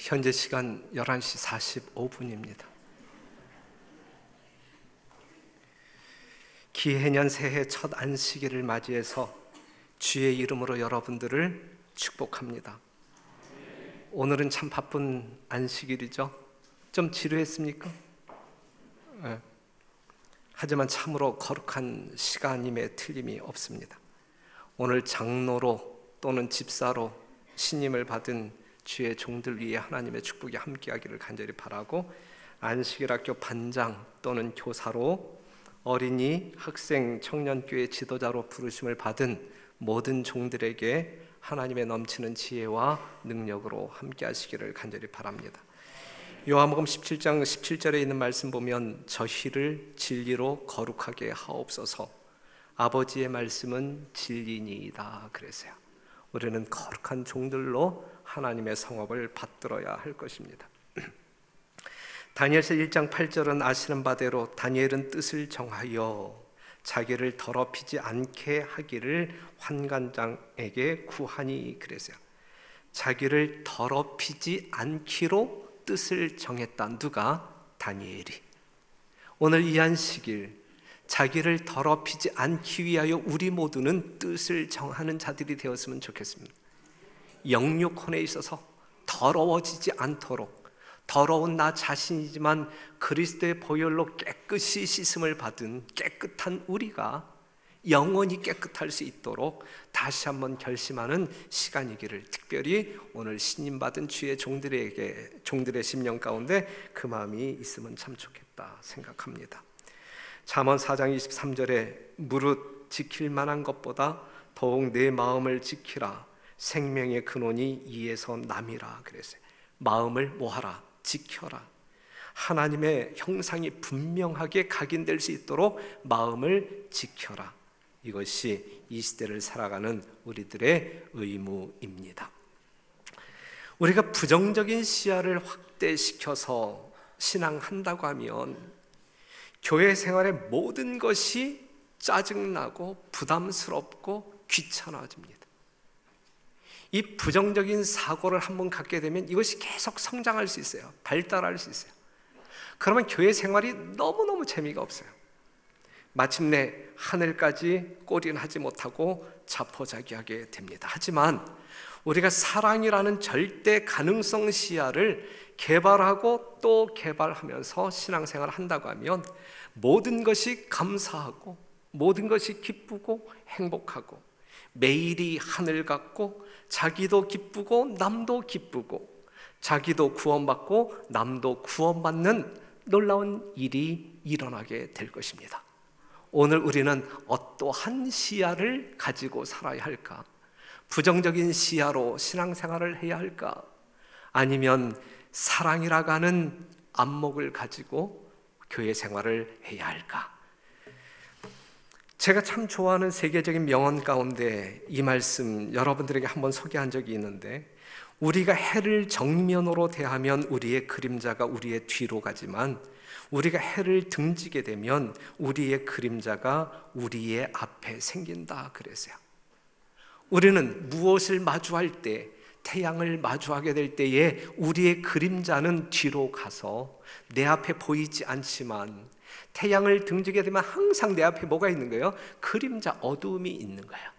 현재 시간 11시 45분입니다. 기해년 새해 첫 안식일을 맞이해서 주의 이름으로 여러분들을 축복합니다. 오늘은 참 바쁜 안식일이죠. 좀 지루했습니까? 네. 하지만 참으로 거룩한 시간임에 틀림이 없습니다. 오늘 장로로 또는 집사로 신임을 받은 주의 종들 위에 하나님의 축복이 함께하기를 간절히 바라고, 안식일 학교 반장 또는 교사로, 어린이, 학생, 청년교회 지도자로 부르심을 받은 모든 종들에게 하나님의 넘치는 지혜와 능력으로 함께하시기를 간절히 바랍니다. 요한복음 17장 17절에 있는 말씀 보면 저희를 진리로 거룩하게 하옵소서, 아버지의 말씀은 진리니이다 그랬어요. 우리는 거룩한 종들로 하나님의 성업을 받들어야 할 것입니다. 다니엘서 1장 8절은 아시는 바대로 다니엘은 뜻을 정하여 자기를 더럽히지 않게 하기를 환관장에게 구하니 그랬어요. 자기를 더럽히지 않기로 뜻을 정했다. 누가? 다니엘이. 오늘 이 안식일 자기를 더럽히지 않기 위하여 우리 모두는 뜻을 정하는 자들이 되었으면 좋겠습니다. 영육혼에 있어서 더러워지지 않도록, 더러운 나 자신이지만 그리스도의 보혈로 깨끗이 씻음을 받은 깨끗한 우리가 영원히 깨끗할 수 있도록 다시 한번 결심하는 시간이기를, 특별히 오늘 신임받은 주의 종들의 심령 가운데 그 마음이 있으면 참 좋겠다 생각합니다. 잠언 4장 23절에 무릇 지킬 만한 것보다 더욱 내 마음을 지키라, 생명의 근원이 이에서 남이라 그랬어요. 마음을 뭐하라? 지켜라. 하나님의 형상이 분명하게 각인될 수 있도록 마음을 지켜라. 이것이 이 시대를 살아가는 우리들의 의무입니다. 우리가 부정적인 시야를 확대시켜서 신앙한다고 하면 교회 생활의 모든 것이 짜증나고 부담스럽고 귀찮아집니다. 이 부정적인 사고를 한번 갖게 되면 이것이 계속 성장할 수 있어요. 발달할 수 있어요. 그러면 교회 생활이 너무너무 재미가 없어요. 마침내 하늘까지 꼬리는 하지 못하고 자포자기하게 됩니다. 하지만 우리가 사랑이라는 절대 가능성 시야를 개발하고 또 개발하면서 신앙생활을 한다고 하면 모든 것이 감사하고 모든 것이 기쁘고 행복하고 매일이 하늘 같고 자기도 기쁘고 남도 기쁘고 자기도 구원받고 남도 구원받는 놀라운 일이 일어나게 될 것입니다. 오늘 우리는 어떠한 시야를 가지고 살아야 할까? 부정적인 시야로 신앙생활을 해야 할까? 아니면 사랑이라고 하는 안목을 가지고 교회 생활을 해야 할까? 제가 참 좋아하는 세계적인 명언 가운데 이 말씀 여러분들에게 한번 소개한 적이 있는데, 우리가 해를 정면으로 대하면 우리의 그림자가 우리의 뒤로 가지만 우리가 해를 등지게 되면 우리의 그림자가 우리의 앞에 생긴다 그랬어요. 우리는 무엇을 마주할 때, 태양을 마주하게 될 때에 우리의 그림자는 뒤로 가서 내 앞에 보이지 않지만 태양을 등지게 되면 항상 내 앞에 뭐가 있는 거예요? 그림자, 어두움이 있는 거예요.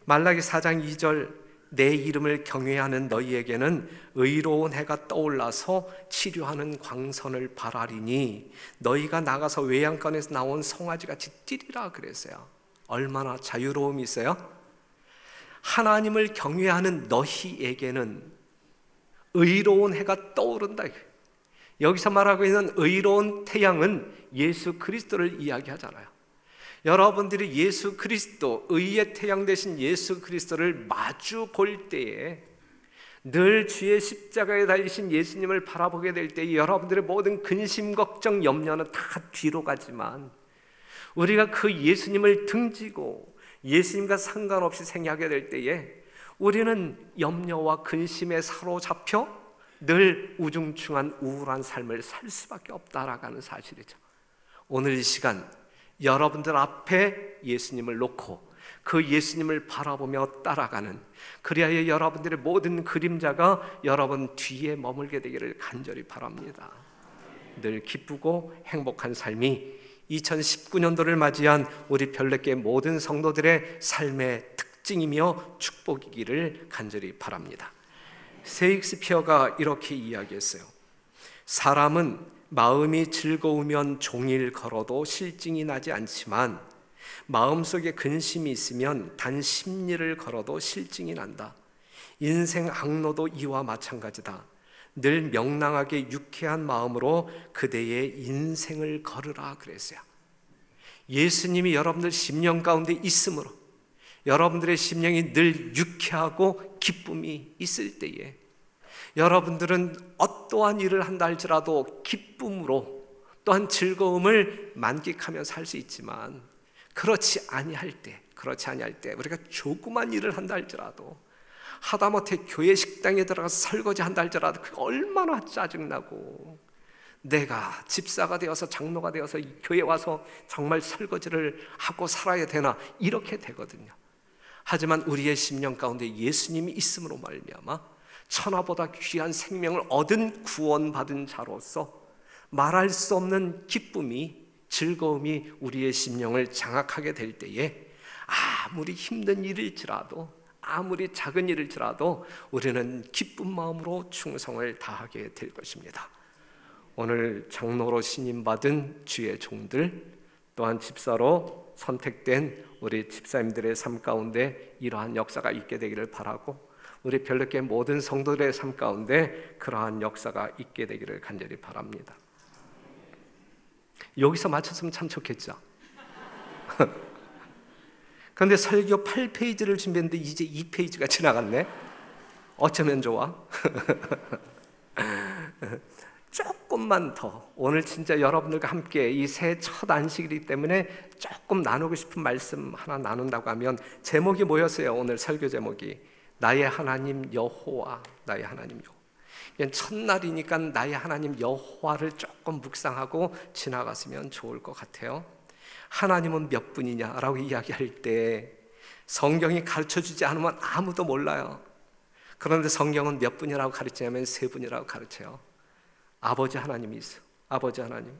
말라기 4장 2절, 내 이름을 경외하는 너희에게는 의로운 해가 떠올라서 치료하는 광선을 발하리니 너희가 나가서 외양간에서 나온 송아지같이 뛰리라 그랬어요. 얼마나 자유로움이 있어요? 하나님을 경외하는 너희에게는 의로운 해가 떠오른다. 여기서 말하고 있는 의로운 태양은 예수 그리스도를 이야기하잖아요. 여러분들이 예수 그리스도, 의의 태양 되신 예수 그리스도를 마주 볼 때에, 늘 주의 십자가에 달리신 예수님을 바라보게 될 때에 여러분들의 모든 근심, 걱정, 염려는 다 뒤로 가지만 우리가 그 예수님을 등지고 예수님과 상관없이 생각하게 될 때에 우리는 염려와 근심에 사로잡혀 늘 우중충한 우울한 삶을 살 수밖에 없다라는 사실이죠. 오늘 이 시간 여러분들 앞에 예수님을 놓고 그 예수님을 바라보며 따라가는, 그리하여 여러분들의 모든 그림자가 여러분 뒤에 머물게 되기를 간절히 바랍니다. 늘 기쁘고 행복한 삶이 2019년도를 맞이한 우리 별내교회 모든 성도들의 삶의 특징이며 축복이기를 간절히 바랍니다. 세익스피어가 이렇게 이야기했어요. 사람은 마음이 즐거우면 종일 걸어도 실증이 나지 않지만 마음속에 근심이 있으면 단 10리를 걸어도 실증이 난다. 인생 악로도 이와 마찬가지다. 늘 명랑하게 유쾌한 마음으로 그대의 인생을 걸으라 그랬어요. 예수님이 여러분들 심령 가운데 있으므로 여러분들의 심령이 늘 유쾌하고 기쁨이 있을 때에 여러분들은 어떠한 일을 한다 할지라도 기쁨으로 또한 즐거움을 만끽하며 살 수 있지만, 그렇지 아니할 때 우리가 조그만 일을 한다 할지라도, 하다못해 교회 식당에 들어가서 설거지 한다 할지라도 그게 얼마나 짜증나고, 내가 집사가 되어서 장로가 되어서 이 교회에 와서 정말 설거지를 하고 살아야 되나, 이렇게 되거든요. 하지만 우리의 심령 가운데 예수님이 있음으로 말미암아 천하보다 귀한 생명을 얻은 구원받은 자로서 말할 수 없는 기쁨이, 즐거움이 우리의 심령을 장악하게 될 때에 아무리 힘든 일일지라도, 아무리 작은 일일지라도 우리는 기쁜 마음으로 충성을 다하게 될 것입니다. 오늘 장로로 신임받은 주의 종들, 또한 집사로 선택된 우리 집사님들의 삶 가운데 이러한 역사가 있게 되기를 바라고, 우리 별내교회 모든 성도들의 삶 가운데 그러한 역사가 있게 되기를 간절히 바랍니다. 여기서 마쳤으면 참 좋겠죠. 그런데 설교 8페이지를 준비했는데 이제 2페이지가 지나갔네. 어쩌면 좋아. 조금만 더, 오늘 진짜 여러분들과 함께 이 새해 첫 안식이기 때문에 조금 나누고 싶은 말씀 하나 나눈다고 하면, 제목이 뭐였어요? 오늘 설교 제목이 나의 하나님 여호와, 나의 하나님 여호와. 그냥 첫날이니까 나의 하나님 여호와를 조금 묵상하고 지나갔으면 좋을 것 같아요. 하나님은 몇 분이냐라고 이야기할 때 성경이 가르쳐주지 않으면 아무도 몰라요. 그런데 성경은 몇 분이라고 가르치냐면 3분이라고 가르쳐요. 아버지 하나님이 있어요. 아버지 하나님.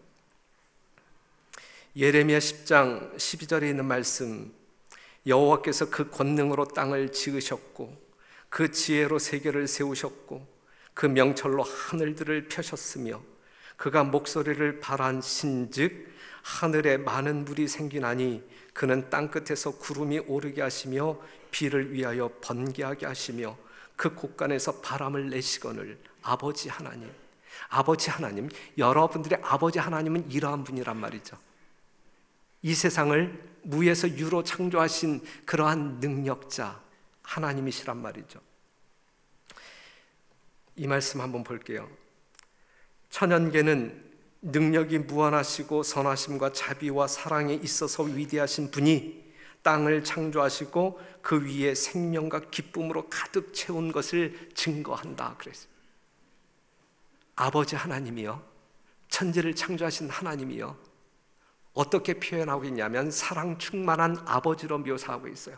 예레미야 10장 12절에 있는 말씀, 여호와께서 그 권능으로 땅을 지으셨고 그 지혜로 세계를 세우셨고 그 명철로 하늘들을 펴셨으며 그가 목소리를 발하신즉 하늘에 많은 물이 생기나니 그는 땅끝에서 구름이 오르게 하시며 비를 위하여 번개하게 하시며 그 곳간에서 바람을 내시거늘. 아버지 하나님, 아버지 하나님, 여러분들의 아버지 하나님은 이러한 분이란 말이죠. 이 세상을 무에서 유로 창조하신 그러한 능력자 하나님이시란 말이죠. 이 말씀 한번 볼게요. 천연계는 능력이 무한하시고 선하심과 자비와 사랑에 있어서 위대하신 분이 땅을 창조하시고 그 위에 생명과 기쁨으로 가득 채운 것을 증거한다 그랬어요. 아버지 하나님이요, 천지를 창조하신 하나님이요, 어떻게 표현하고 있냐면 사랑 충만한 아버지로 묘사하고 있어요.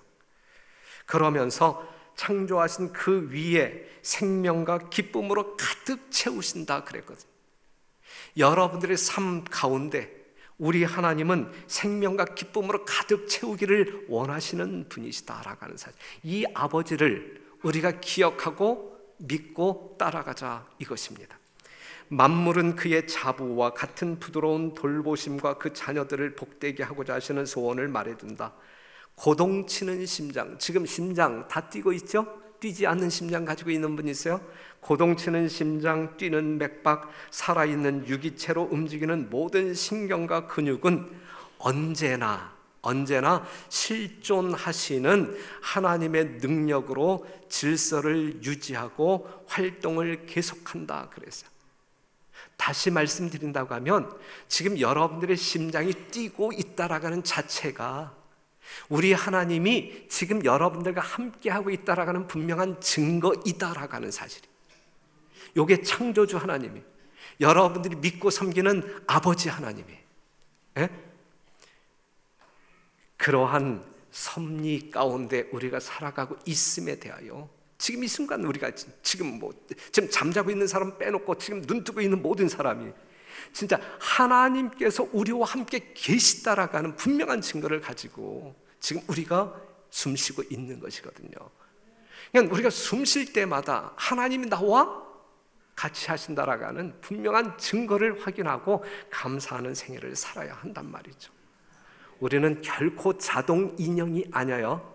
그러면서 창조하신 그 위에 생명과 기쁨으로 가득 채우신다 그랬거든요. 여러분들의 삶 가운데 우리 하나님은 생명과 기쁨으로 가득 채우기를 원하시는 분이시다라고 하는 사실, 이 아버지를 우리가 기억하고 믿고 따라가자 이것입니다. 만물은 그의 자부와 같은 부드러운 돌보심과 그 자녀들을 복되게 하고자 하시는 소원을 말해둔다. 고동치는 심장, 지금 심장 다 뛰고 있죠? 뛰지 않는 심장 가지고 있는 분 있어요? 고동치는 심장, 뛰는 맥박, 살아있는 유기체로 움직이는 모든 신경과 근육은 언제나 실존하시는 하나님의 능력으로 질서를 유지하고 활동을 계속한다 그랬어요. 다시 말씀드린다고 하면 지금 여러분들의 심장이 뛰고 있다라는 자체가 우리 하나님이 지금 여러분들과 함께하고 있다라는 분명한 증거이다라는 사실이, 이게 창조주 하나님이, 여러분들이 믿고 섬기는 아버지 하나님이, 그러한 섭리 가운데 우리가 살아가고 있음에 대하여 지금 이 순간 우리가 지금 잠자고 있는 사람 빼놓고 지금 눈 뜨고 있는 모든 사람이 진짜 하나님께서 우리와 함께 계시다라고 하는 분명한 증거를 가지고 지금 우리가 숨 쉬고 있는 것이거든요. 그러니까 우리가 숨 쉴 때마다 하나님이 나와 같이 하신다라고 하는 분명한 증거를 확인하고 감사하는 생애를 살아야 한단 말이죠. 우리는 결코 자동 인형이 아니에요.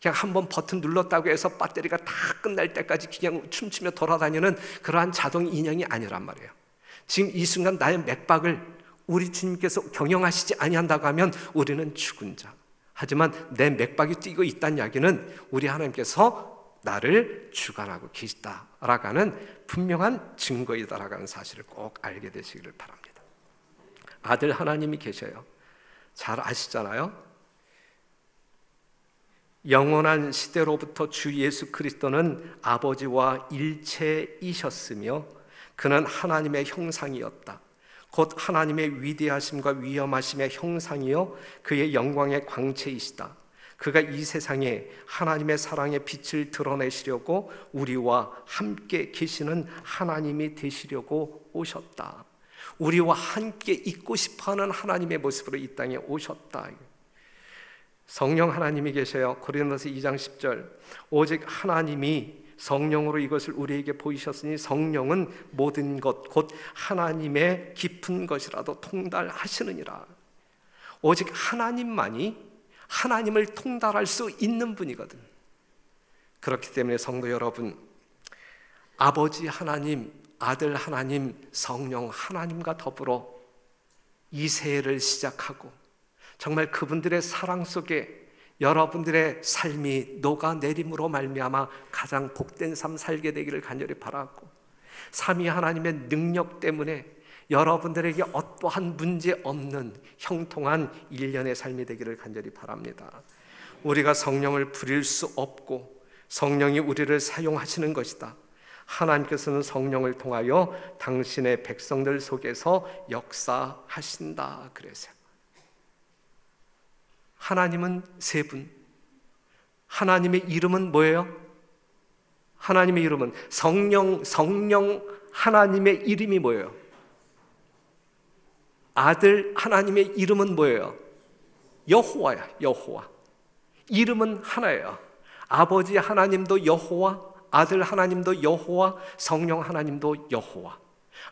그냥 한번 버튼 눌렀다고 해서 배터리가 다 끝날 때까지 그냥 춤추며 돌아다니는 그러한 자동 인형이 아니란 말이에요. 지금 이 순간 나의 맥박을 우리 주님께서 경영하시지 아니한다고 하면 우리는 죽은 자. 하지만 내 맥박이 뛰고 있다는 이야기는 우리 하나님께서 나를 주관하고 계시다라고 하는 분명한 증거이다라고 하는 사실을 꼭 알게 되시기를 바랍니다. 아들 하나님이 계셔요. 잘 아시잖아요. 영원한 시대로부터 주 예수 그리스도는 아버지와 일체이셨으며 그는 하나님의 형상이었다. 곧 하나님의 위대하심과 위엄하심의 형상이요 그의 영광의 광채이시다. 그가 이 세상에 하나님의 사랑의 빛을 드러내시려고 우리와 함께 계시는 하나님이 되시려고 오셨다. 우리와 함께 있고 싶어하는 하나님의 모습으로 이 땅에 오셨다. 성령 하나님이 계셔요. 고린도서 2장 10절 오직 하나님이 성령으로 이것을 우리에게 보이셨으니 성령은 모든 것 곧 하나님의 깊은 것이라도 통달하시느니라. 오직 하나님만이 하나님을 통달할 수 있는 분이거든. 그렇기 때문에 성도 여러분, 아버지 하나님, 아들 하나님, 성령 하나님과 더불어 이 새해를 시작하고 정말 그분들의 사랑 속에 여러분들의 삶이 녹아내림으로 말미암아 가장 복된 삶 살게 되기를 간절히 바라고, 삼위 하나님의 능력 때문에 여러분들에게 어떠한 문제 없는 형통한 일련의 삶이 되기를 간절히 바랍니다. 우리가 성령을 부릴 수 없고 성령이 우리를 사용하시는 것이다. 하나님께서는 성령을 통하여 당신의 백성들 속에서 역사하신다 그랬어요. 하나님은 세 분. 하나님의 이름은 뭐예요? 하나님의 이름은 성령 하나님의 이름이 뭐예요? 아들 하나님의 이름은 뭐예요? 여호와야, 여호와. 이름은 하나예요. 아버지 하나님도 여호와, 아들 하나님도 여호와, 성령 하나님도 여호와.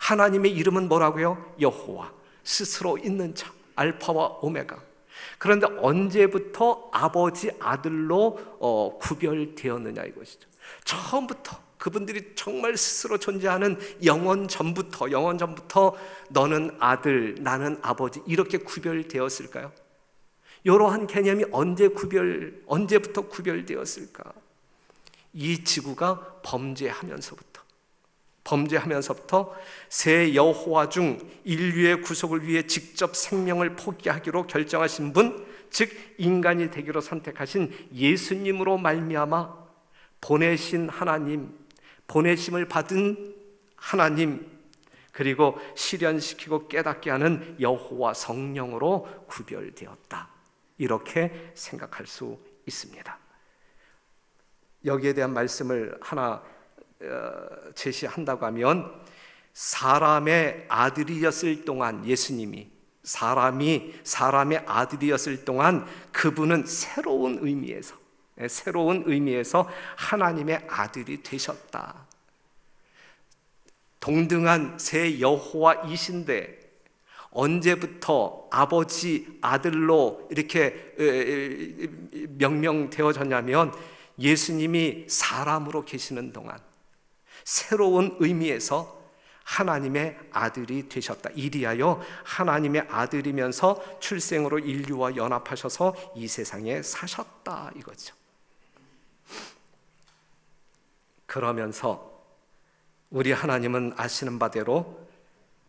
하나님의 이름은 뭐라고요? 여호와. 스스로 있는 자, 알파와 오메가. 그런데 언제부터 아버지 아들로 구별되었느냐 이것이죠. 처음부터 그분들이 정말 스스로 존재하는 영원 전부터 너는 아들, 나는 아버지 이렇게 구별되었을까요? 이러한 개념이 언제부터 구별되었을까? 이 지구가 범죄하면서부터 새 여호와 중 인류의 구속을 위해 직접 생명을 포기하기로 결정하신 분, 즉 인간이 되기로 선택하신 예수님으로 말미암아 보내신 하나님, 보내심을 받은 하나님, 그리고 실현시키고 깨닫게 하는 여호와 성령으로 구별되었다. 이렇게 생각할 수 있습니다. 여기에 대한 말씀을 하나 제시한다고 하면, 사람의 아들이었을 동안 예수님이 사람의 아들이었을 동안 그분은 새로운 의미에서 하나님의 아들이 되셨다. 동등한 새 여호와이신데 언제부터 아버지 아들로 이렇게 명명되어졌냐면 예수님이 사람으로 계시는 동안 새로운 의미에서 하나님의 아들이 되셨다. 이리하여 하나님의 아들이면서 출생으로 인류와 연합하셔서 이 세상에 사셨다 이거죠. 그러면서 우리 하나님은 아시는 바대로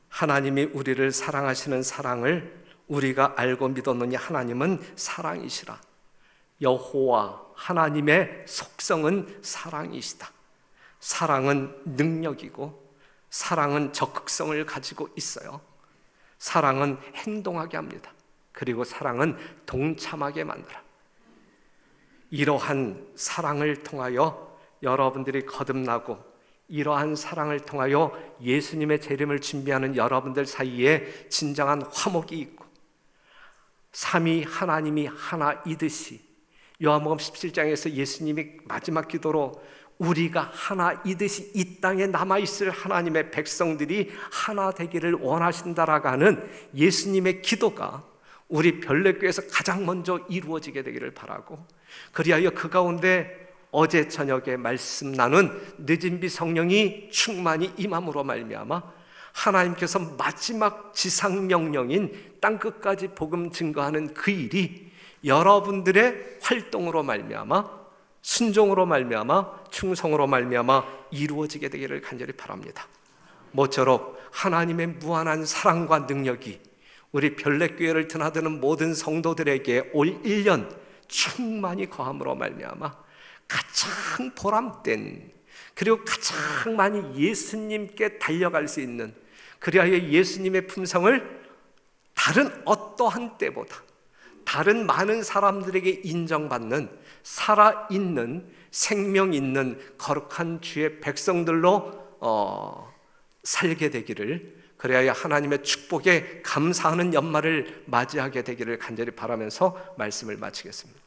하나님이 우리를 사랑하시는 사랑을 우리가 알고 믿었느니 하나님은 사랑이시라. 여호와 하나님의 속성은 사랑이시다. 사랑은 능력이고 사랑은 적극성을 가지고 있어요. 사랑은 행동하게 합니다. 그리고 사랑은 동참하게 만들어. 이러한 사랑을 통하여 여러분들이 거듭나고 이러한 사랑을 통하여 예수님의 재림을 준비하는 여러분들 사이에 진정한 화목이 있고 삼위 하나님이 하나이듯이 요한복음 17장에서 예수님이 마지막 기도로 우리가 하나이듯이 이 땅에 남아있을 하나님의 백성들이 하나 되기를 원하신다라고 하는 예수님의 기도가 우리 별내교회에서 가장 먼저 이루어지게 되기를 바라고, 그리하여 그 가운데 어제 저녁에 말씀 나눈 늦은 비 성령이 충만히 임함으로 말미암아 하나님께서 마지막 지상 명령인 땅끝까지 복음 증거하는 그 일이 여러분들의 활동으로 말미암아, 순종으로 말미암아, 충성으로 말미암아 이루어지게 되기를 간절히 바랍니다. 모쪼록 하나님의 무한한 사랑과 능력이 우리 별내교회를 드나드는 모든 성도들에게 올 1년 충만히 거함으로 말미암아 가장 보람된, 그리고 가장 많이 예수님께 달려갈 수 있는, 그리하여 예수님의 품성을 다른 어떠한 때보다 다른 많은 사람들에게 인정받는 살아있는 생명 있는 거룩한 주의 백성들로 살게 되기를, 그래야 하나님의 축복에 감사하는 연말을 맞이하게 되기를 간절히 바라면서 말씀을 마치겠습니다.